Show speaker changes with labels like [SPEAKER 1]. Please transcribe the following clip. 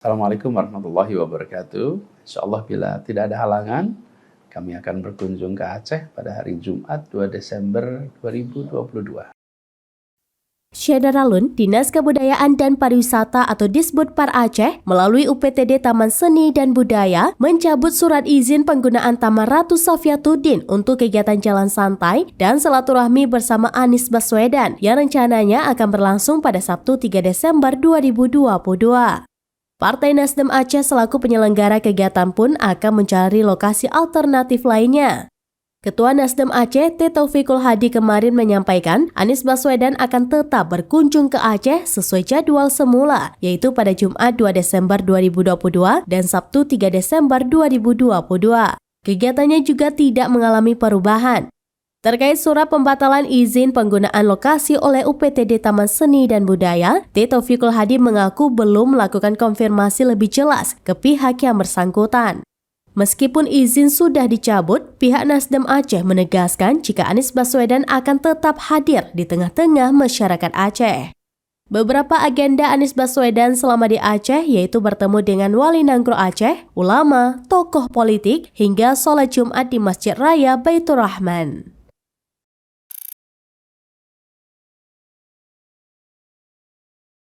[SPEAKER 1] Assalamualaikum warahmatullahi wabarakatuh. Insyaallah bila tidak ada halangan, kami akan berkunjung ke Aceh pada hari Jumat 2 Desember 2022.
[SPEAKER 2] Syederalun, Dinas Kebudayaan dan Pariwisata atau Disbudpar Aceh melalui UPTD Taman Seni dan Budaya mencabut surat izin penggunaan Taman Ratu Safiatuddin untuk kegiatan jalan santai dan silaturahmi bersama Anies Baswedan yang rencananya akan berlangsung pada Sabtu 3 Desember 2022. Partai Nasdem Aceh selaku penyelenggara kegiatan pun akan mencari lokasi alternatif lainnya. Ketua Nasdem Aceh, T. Taufikul Hadi kemarin menyampaikan Anies Baswedan akan tetap berkunjung ke Aceh sesuai jadwal semula, yaitu pada Jumat 2 Desember 2022 dan Sabtu 3 Desember 2022. Kegiatannya juga tidak mengalami perubahan. Terkait surat pembatalan izin penggunaan lokasi oleh UPTD Taman Seni dan Budaya, T. Taufikul Hadi mengaku belum melakukan konfirmasi lebih jelas ke pihak yang bersangkutan. Meskipun izin sudah dicabut, pihak Nasdem Aceh menegaskan jika Anies Baswedan akan tetap hadir di tengah-tengah masyarakat Aceh. Beberapa agenda Anies Baswedan selama di Aceh yaitu bertemu dengan Wali Nangro Aceh, ulama, tokoh politik, hingga sholat Jumat di Masjid Raya Baitur Rahman.